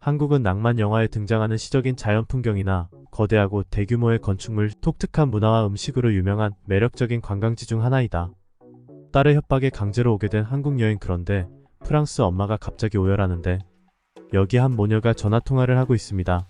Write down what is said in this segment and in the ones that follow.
한국은 낭만 영화에 등장하는 시적인 자연 풍경이나 거대하고 대규모의 건축물, 독특한 문화와 음식으로 유명한 매력적인 관광지 중 하나이다. 딸의 협박에 강제로 오게 된 한국 여행. 그런데 프랑스 엄마가 갑자기 오열하는데 여기 한 모녀가 전화통화를 하고 있습니다.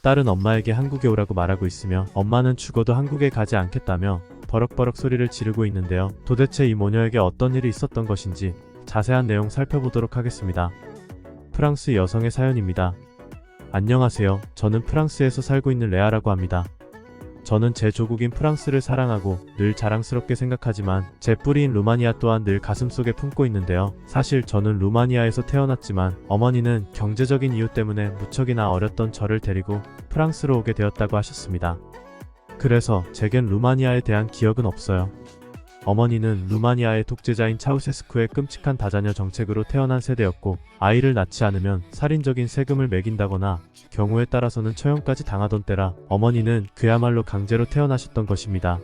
딸은 엄마에게 한국에 오라고 말하고 있으며 엄마는 죽어도 한국에 가지 않겠다며 버럭버럭 소리를 지르고 있는데요. 도대체 이 모녀에게 어떤 일이 있었던 것인지 자세한 내용 살펴보도록 하겠습니다. 프랑스 여성의 사연입니다. 안녕하세요. 저는 프랑스에서 살고 있는 레아라고 합니다. 저는 제 조국인 프랑스를 사랑하고 늘 자랑스럽게 생각하지만 제 뿌리인 루마니아 또한 늘 가슴속에 품고 있는데요. 사실 저는 루마니아에서 태어났지만 어머니는 경제적인 이유 때문에 무척이나 어렸던 저를 데리고 프랑스로 오게 되었다고 하셨습니다. 그래서 제겐 루마니아에 대한 기억은 없어요. 어머니는 루마니아의 독재자인 차우세스쿠의 끔찍한 다자녀 정책으로 태어난 세대였고 아이를 낳지 않으면 살인적인 세금을 매긴다거나 경우에 따라서는 처형까지 당하던 때라 어머니는 그야말로 강제로 태어나셨던 것입니다.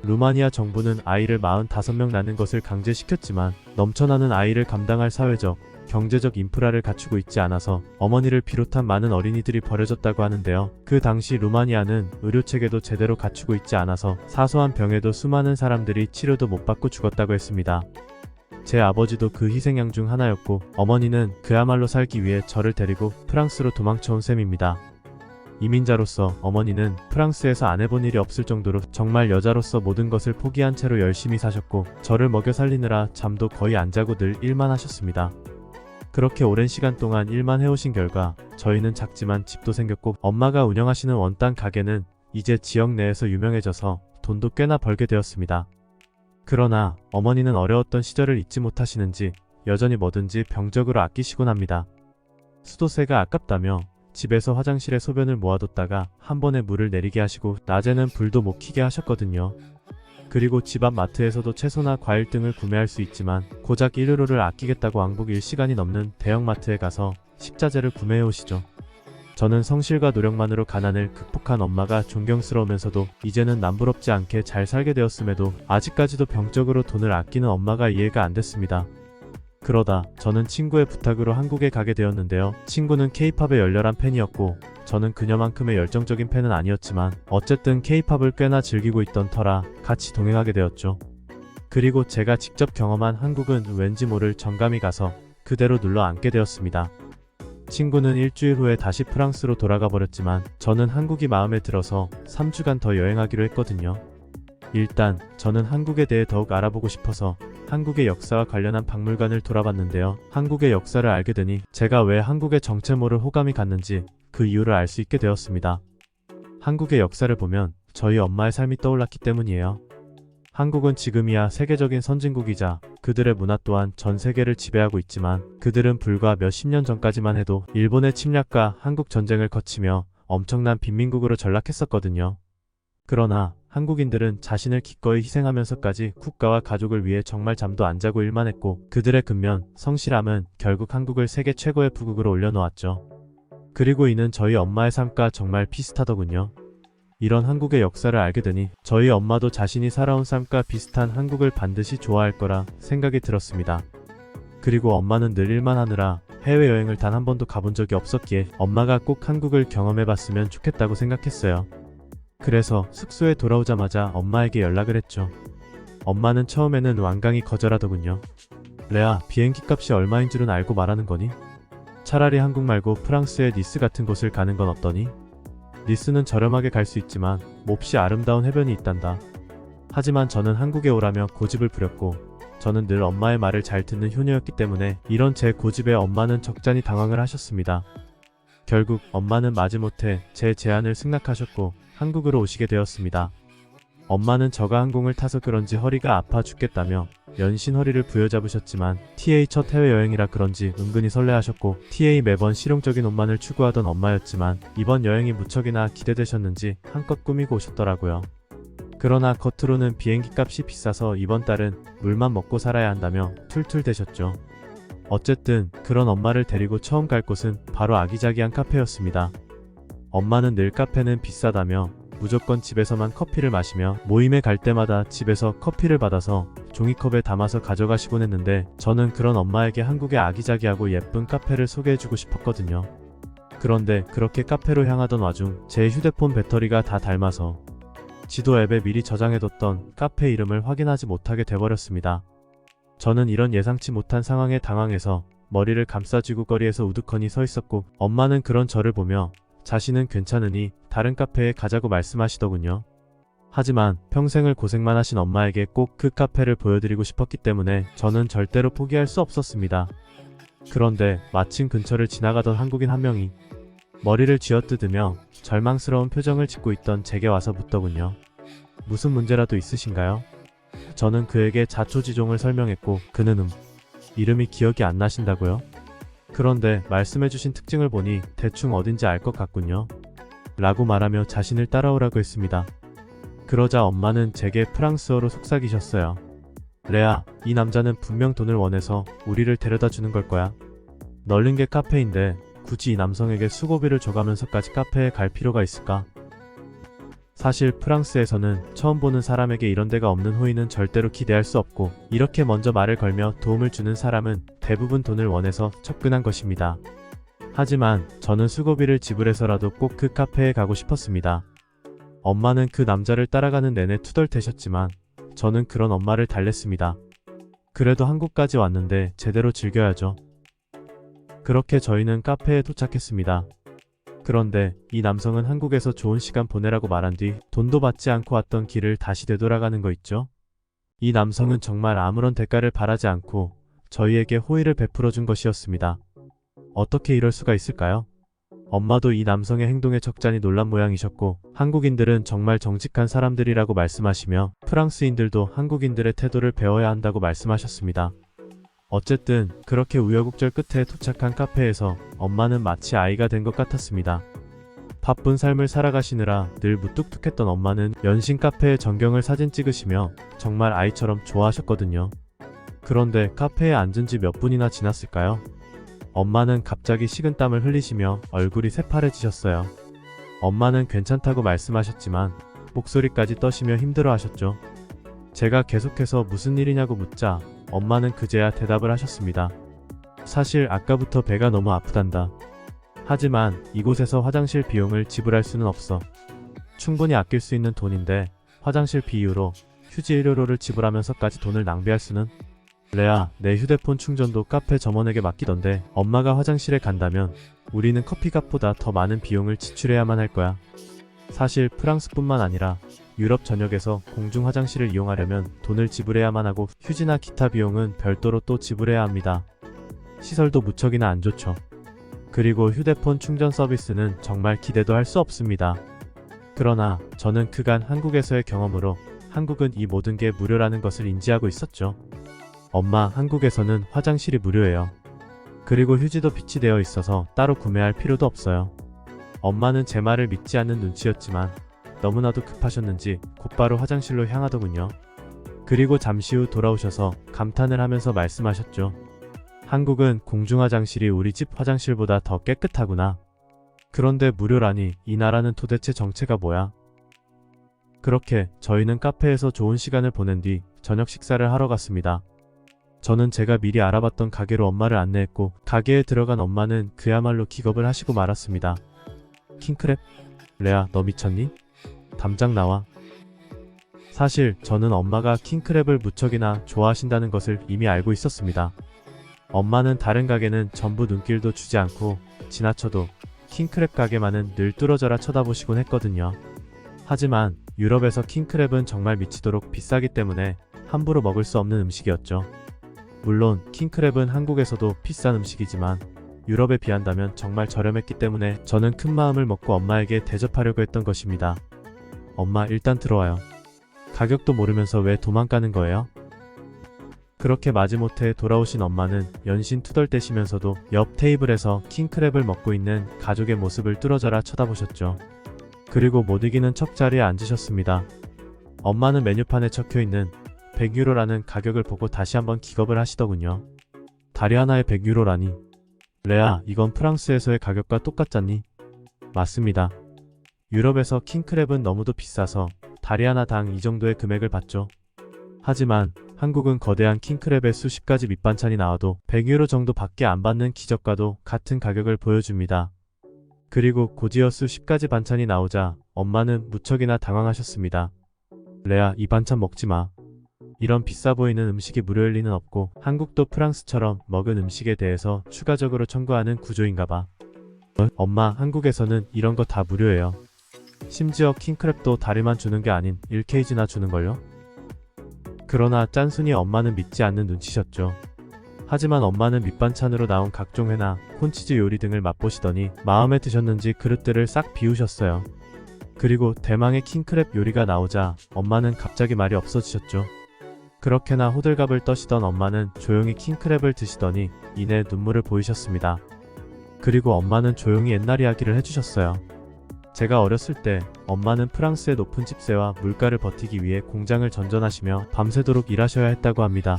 루마니아 정부는 아이를 45명 낳는 것을 강제시켰지만 넘쳐나는 아이를 감당할 사회적, 경제적 인프라를 갖추고 있지 않아서 어머니를 비롯한 많은 어린이들이 버려졌다고 하는데요. 그 당시 루마니아는 의료체계도 제대로 갖추고 있지 않아서 사소한 병에도 수많은 사람들이 치료도 못 받고 죽었다고 했습니다. 제 아버지도 그 희생양 중 하나였고 어머니는 그야말로 살기 위해 저를 데리고 프랑스로 도망쳐온 셈입니다. 이민자로서 어머니는 프랑스에서 안 해본 일이 없을 정도로 정말 여자로서 모든 것을 포기한 채로 열심히 사셨고 저를 먹여 살리느라 잠도 거의 안 자고 늘 일만 하셨습니다. 그렇게 오랜 시간 동안 일만 해오신 결과 저희는 작지만 집도 생겼고 엄마가 운영하시는 원단 가게는 이제 지역 내에서 유명해져서 돈도 꽤나 벌게 되었습니다. 그러나 어머니는 어려웠던 시절을 잊지 못하시는지 여전히 뭐든지 병적으로 아끼시곤 합니다. 수도세가 아깝다며 집에서 화장실에 소변을 모아뒀다가 한 번에 물을 내리게 하시고 낮에는 불도 못 켜게 하셨거든요. 그리고 집 앞 마트에서도 채소나 과일 등을 구매할 수 있지만 고작 1유로를 아끼겠다고 왕복 1시간이 넘는 대형마트에 가서 식자재를 구매해 오시죠. 저는 성실과 노력만으로 가난을 극복한 엄마가 존경스러우면서도 이제는 남부럽지 않게 잘 살게 되었음에도 아직까지도 병적으로 돈을 아끼는 엄마가 이해가 안 됐습니다. 그러다 저는 친구의 부탁으로 한국에 가게 되었는데요. 친구는 K-팝의 열렬한 팬이었고 저는 그녀만큼의 열정적인 팬은 아니었지만 어쨌든 K-팝을 꽤나 즐기고 있던 터라 같이 동행하게 되었죠. 그리고 제가 직접 경험한 한국은 왠지 모를 정감이 가서 그대로 눌러 앉게 되었습니다. 친구는 일주일 후에 다시 프랑스로 돌아가 버렸지만 저는 한국이 마음에 들어서 3주간 더 여행하기로 했거든요. 일단 저는 한국에 대해 더욱 알아보고 싶어서 한국의 역사와 관련한 박물관을 돌아봤는데요. 한국의 역사를 알게 되니 제가 왜 한국의 정체모를 호감이 갔는지 그 이유를 알 수 있게 되었습니다. 한국의 역사를 보면 저희 엄마의 삶이 떠올랐기 때문이에요. 한국은 지금이야 세계적인 선진국이자 그들의 문화 또한 전 세계를 지배하고 있지만 그들은 불과 몇십 년 전까지만 해도 일본의 침략과 한국 전쟁을 거치며 엄청난 빈민국으로 전락했었거든요. 그러나 한국인들은 자신을 기꺼이 희생하면서까지 국가와 가족을 위해 정말 잠도 안 자고 일만 했고 그들의 근면, 성실함은 결국 한국을 세계 최고의 부국으로 올려놓았죠. 그리고 이는 저희 엄마의 삶과 정말 비슷하더군요. 이런 한국의 역사를 알게 되니 저희 엄마도 자신이 살아온 삶과 비슷한 한국을 반드시 좋아할 거라 생각이 들었습니다. 그리고 엄마는 늘 일만 하느라 해외여행을 단 한 번도 가본 적이 없었기에 엄마가 꼭 한국을 경험해봤으면 좋겠다고 생각했어요. 그래서 숙소에 돌아오자마자 엄마에게 연락을 했죠. 엄마는 처음에는 완강히 거절하더군요. 레아, 비행기 값이 얼마인 줄은 알고 말하는 거니? 차라리 한국 말고 프랑스의 니스 같은 곳을 가는 건 어떠니? 니스는 저렴하게 갈 수 있지만 몹시 아름다운 해변이 있단다. 하지만 저는 한국에 오라며 고집을 부렸고 저는 늘 엄마의 말을 잘 듣는 효녀였기 때문에 이런 제 고집에 엄마는 적잖이 당황을 하셨습니다. 결국 엄마는 마지못해 제 제안을 승낙하셨고 한국으로 오시게 되었습니다. 엄마는 저가 항공을 타서 그런지 허리가 아파 죽겠다며 연신 허리를 부여잡으셨지만 TA 첫 해외여행이라 그런지 은근히 설레하셨고 TA 매번 실용적인 옷만을 추구하던 엄마였지만 이번 여행이 무척이나 기대되셨는지 한껏 꾸미고 오셨더라고요. 그러나 겉으로는 비행기 값이 비싸서 이번 달은 물만 먹고 살아야 한다며 툴툴대셨죠. 어쨌든 그런 엄마를 데리고 처음 갈 곳은 바로 아기자기한 카페였습니다. 엄마는 늘 카페는 비싸다며 무조건 집에서만 커피를 마시며 모임에 갈 때마다 집에서 커피를 받아서 종이컵에 담아서 가져가시곤 했는데 저는 그런 엄마에게 한국의 아기자기하고 예쁜 카페를 소개해주고 싶었거든요. 그런데 그렇게 카페로 향하던 와중 제 휴대폰 배터리가 다 닳아서 지도 앱에 미리 저장해뒀던 카페 이름을 확인하지 못하게 돼버렸습니다. 저는 이런 예상치 못한 상황에 당황해서 머리를 감싸쥐고 거리에서 우두커니 서 있었고, 엄마는 그런 저를 보며 자신은 괜찮으니 다른 카페에 가자고 말씀하시더군요. 하지만 평생을 고생만 하신 엄마에게 꼭 그 카페를 보여드리고 싶었기 때문에 저는 절대로 포기할 수 없었습니다. 그런데 마침 근처를 지나가던 한국인 한 명이 머리를 쥐어뜯으며 절망스러운 표정을 짓고 있던 제게 와서 묻더군요. 무슨 문제라도 있으신가요? 저는 그에게 자초지종을 설명했고, 그는 이름이 기억이 안 나신다고요? 그런데 말씀해주신 특징을 보니 대충 어딘지 알 것 같군요. 라고 말하며 자신을 따라오라고 했습니다. 그러자 엄마는 제게 프랑스어로 속삭이셨어요. 레아, 이 남자는 분명 돈을 원해서 우리를 데려다 주는 걸 거야. 널린 게 카페인데 굳이 이 남성에게 수고비를 줘가면서까지 카페에 갈 필요가 있을까? 사실 프랑스에서는 처음 보는 사람에게 이런 데가 없는 호의는 절대로 기대할 수 없고, 이렇게 먼저 말을 걸며 도움을 주는 사람은 대부분 돈을 원해서 접근한 것입니다. 하지만 저는 수고비를 지불해서라도 꼭 그 카페에 가고 싶었습니다. 엄마는 그 남자를 따라가는 내내 투덜대셨지만 저는 그런 엄마를 달랬습니다. 그래도 한국까지 왔는데 제대로 즐겨야죠. 그렇게 저희는 카페에 도착했습니다. 그런데 이 남성은 한국에서 좋은 시간 보내라고 말한 뒤 돈도 받지 않고 왔던 길을 다시 되돌아가는 거 있죠? 이 남성은 정말 아무런 대가를 바라지 않고 저희에게 호의를 베풀어 준 것이었습니다. 어떻게 이럴 수가 있을까요? 엄마도 이 남성의 행동에 적잖이 놀란 모양이셨고, 한국인들은 정말 정직한 사람들이라고 말씀하시며 프랑스인들도 한국인들의 태도를 배워야 한다고 말씀하셨습니다. 어쨌든 그렇게 우여곡절 끝에 도착한 카페에서 엄마는 마치 아이가 된 것 같았습니다. 바쁜 삶을 살아가시느라 늘 무뚝뚝했던 엄마는 연신 카페에 전경을 사진 찍으시며 정말 아이처럼 좋아하셨거든요. 그런데 카페에 앉은 지 몇 분이나 지났을까요? 엄마는 갑자기 식은땀을 흘리시며 얼굴이 새파래지셨어요. 엄마는 괜찮다고 말씀하셨지만 목소리까지 떠시며 힘들어하셨죠. 제가 계속해서 무슨 일이냐고 묻자 엄마는 그제야 대답을 하셨습니다. 사실 아까부터 배가 너무 아프단다. 하지만 이곳에서 화장실 비용을 지불할 수는 없어. 충분히 아낄 수 있는 돈인데 화장실 비유로 휴지 1유로를 지불하면서까지 돈을 낭비할 수는? 레아, 내 휴대폰 충전도 카페 점원에게 맡기던데 엄마가 화장실에 간다면 우리는 커피값보다 더 많은 비용을 지출해야만 할 거야. 사실 프랑스뿐만 아니라 유럽 전역에서 공중 화장실을 이용하려면 돈을 지불해야만 하고 휴지나 기타 비용은 별도로 또 지불해야 합니다. 시설도 무척이나 안 좋죠. 그리고 휴대폰 충전 서비스는 정말 기대도 할 수 없습니다. 그러나 저는 그간 한국에서의 경험으로 한국은 이 모든 게 무료라는 것을 인지하고 있었죠. 엄마, 한국에서는 화장실이 무료예요. 그리고 휴지도 비치되어 있어서 따로 구매할 필요도 없어요. 엄마는 제 말을 믿지 않는 눈치였지만 너무나도 급하셨는지 곧바로 화장실로 향하더군요. 그리고 잠시 후 돌아오셔서 감탄을 하면서 말씀하셨죠. 한국은 공중 화장실이 우리 집 화장실보다 더 깨끗하구나. 그런데 무료라니 이 나라는 도대체 정체가 뭐야? 그렇게 저희는 카페에서 좋은 시간을 보낸 뒤 저녁 식사를 하러 갔습니다. 저는 제가 미리 알아봤던 가게로 엄마를 안내했고, 가게에 들어간 엄마는 그야말로 기겁을 하시고 말았습니다. 킹크랩? 레아, 너 미쳤니? 담장 나와. 사실 저는 엄마가 킹크랩을 무척이나 좋아하신다는 것을 이미 알고 있었습니다. 엄마는 다른 가게는 전부 눈길도 주지 않고 지나쳐도 킹크랩 가게만은 늘 뚫어져라 쳐다보시곤 했거든요. 하지만 유럽에서 킹크랩은 정말 미치도록 비싸기 때문에 함부로 먹을 수 없는 음식이었죠. 물론 킹크랩은 한국에서도 비싼 음식이지만 유럽에 비한다면 정말 저렴했기 때문에 저는 큰 마음을 먹고 엄마에게 대접하려고 했던 것입니다. 엄마, 일단 들어와요. 가격도 모르면서 왜 도망가는 거예요? 그렇게 마지못해 돌아오신 엄마는 연신 투덜대시면서도 옆 테이블에서 킹크랩을 먹고 있는 가족의 모습을 뚫어져라 쳐다보셨죠. 그리고 못 이기는 척 자리에 앉으셨습니다. 엄마는 메뉴판에 적혀있는 100유로라는 가격을 보고 다시 한번 기겁을 하시더군요. 다리 하나에 100유로라니. 레아, 이건 프랑스에서의 가격과 똑같잖니? 맞습니다. 유럽에서 킹크랩은 너무도 비싸서 다리 하나당 이 정도의 금액을 받죠. 하지만 한국은 거대한 킹크랩에 수십 가지 밑반찬이 나와도 100유로 정도 밖에 안 받는 기적과도 같은 가격을 보여줍니다. 그리고 곧이어 수 10가지 반찬이 나오자 엄마는 무척이나 당황하셨습니다. 레아, 이 반찬 먹지 마. 이런 비싸 보이는 음식이 무료일 리는 없고 한국도 프랑스처럼 먹은 음식에 대해서 추가적으로 청구하는 구조인가 봐. 엄마, 한국에서는 이런 거 다 무료예요. 심지어 킹크랩도 다리만 주는 게 아닌 1kg나 주는걸요? 그러나 짠순이 엄마는 믿지 않는 눈치셨죠. 하지만 엄마는 밑반찬으로 나온 각종 회나 콘치즈 요리 등을 맛보시더니 마음에 드셨는지 그릇들을 싹 비우셨어요. 그리고 대망의 킹크랩 요리가 나오자 엄마는 갑자기 말이 없어지셨죠. 그렇게나 호들갑을 떠시던 엄마는 조용히 킹크랩을 드시더니 이내 눈물을 보이셨습니다. 그리고 엄마는 조용히 옛날 이야기를 해주셨어요. 제가 어렸을 때 엄마는 프랑스의 높은 집세와 물가를 버티기 위해 공장을 전전하시며 밤새도록 일하셔야 했다고 합니다.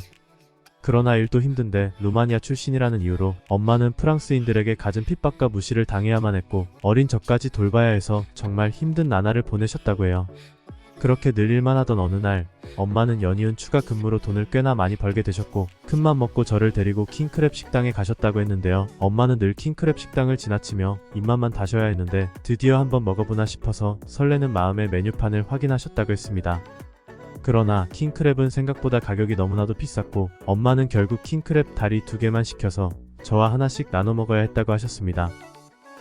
그러나 일도 힘든데 루마니아 출신이라는 이유로 엄마는 프랑스인들에게 갖은 핍박과 무시를 당해야만 했고 어린 저까지 돌봐야 해서 정말 힘든 나날을 보내셨다고 해요. 그렇게 늘 일만 하던 어느 날 엄마는 연이은 추가 근무로 돈을 꽤나 많이 벌게 되셨고 큰맘 먹고 저를 데리고 킹크랩 식당에 가셨다고 했는데요. 엄마는 늘 킹크랩 식당을 지나치며 입맛만 다셔야 했는데 드디어 한번 먹어보나 싶어서 설레는 마음에 메뉴판을 확인하셨다고 했습니다. 그러나 킹크랩은 생각보다 가격이 너무나도 비쌌고 엄마는 결국 킹크랩 다리 2개만 시켜서 저와 하나씩 나눠 먹어야 했다고 하셨습니다.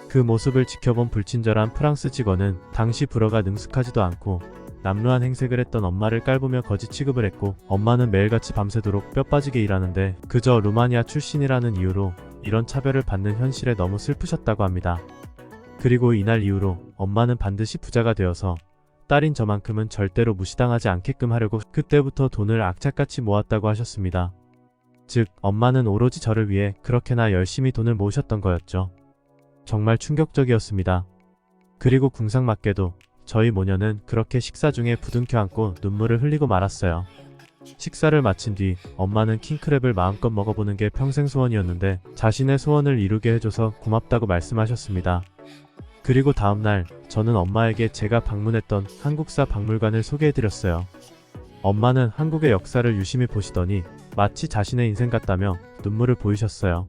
그 모습을 지켜본 불친절한 프랑스 직원은 당시 불어가 능숙하지도 않고 남루한 행색을 했던 엄마를 깔보며 거지 취급을 했고 엄마는 매일같이 밤새도록 뼈 빠지게 일하는데 그저 루마니아 출신이라는 이유로 이런 차별을 받는 현실에 너무 슬프셨다고 합니다. 그리고 이날 이후로 엄마는 반드시 부자가 되어서 딸인 저만큼은 절대로 무시당하지 않게끔 하려고 그때부터 돈을 악착같이 모았다고 하셨습니다. 즉, 엄마는 오로지 저를 위해 그렇게나 열심히 돈을 모으셨던 거였죠. 정말 충격적이었습니다. 그리고 궁상맞게도 저희 모녀는 그렇게 식사 중에 부둥켜 안고 눈물을 흘리고 말았어요. 식사를 마친 뒤 엄마는 킹크랩을 마음껏 먹어보는 게 평생 소원이었는데 자신의 소원을 이루게 해줘서 고맙다고 말씀하셨습니다. 그리고 다음날 저는 엄마에게 제가 방문했던 한국사 박물관을 소개해드렸어요. 엄마는 한국의 역사를 유심히 보시더니 마치 자신의 인생 같다며 눈물을 보이셨어요.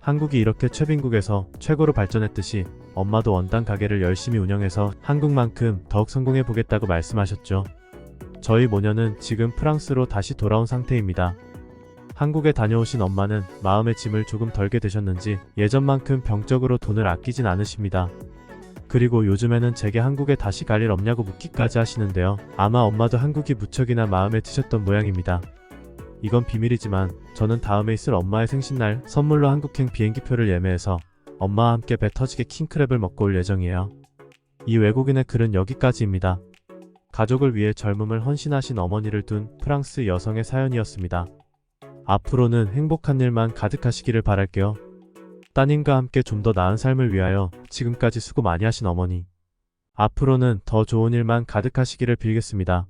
한국이 이렇게 최빈국에서 최고로 발전했듯이 엄마도 원단 가게를 열심히 운영해서 한국만큼 더욱 성공해 보겠다고 말씀하셨죠. 저희 모녀는 지금 프랑스로 다시 돌아온 상태입니다. 한국에 다녀오신 엄마는 마음의 짐을 조금 덜게 되셨는지 예전만큼 병적으로 돈을 아끼진 않으십니다. 그리고 요즘에는 제게 한국에 다시 갈 일 없냐고 묻기까지 하시는데요. 아마 엄마도 한국이 무척이나 마음에 드셨던 모양입니다. 이건 비밀이지만 저는 다음에 있을 엄마의 생신날 선물로 한국행 비행기표를 예매해서 엄마와 함께 배 터지게 킹크랩을 먹고 올 예정이에요. 이 외국인의 글은 여기까지입니다. 가족을 위해 젊음을 헌신하신 어머니를 둔 프랑스 여성의 사연이었습니다. 앞으로는 행복한 일만 가득하시기를 바랄게요. 따님과 함께 좀 더 나은 삶을 위하여 지금까지 수고 많이 하신 어머니. 앞으로는 더 좋은 일만 가득하시기를 빌겠습니다.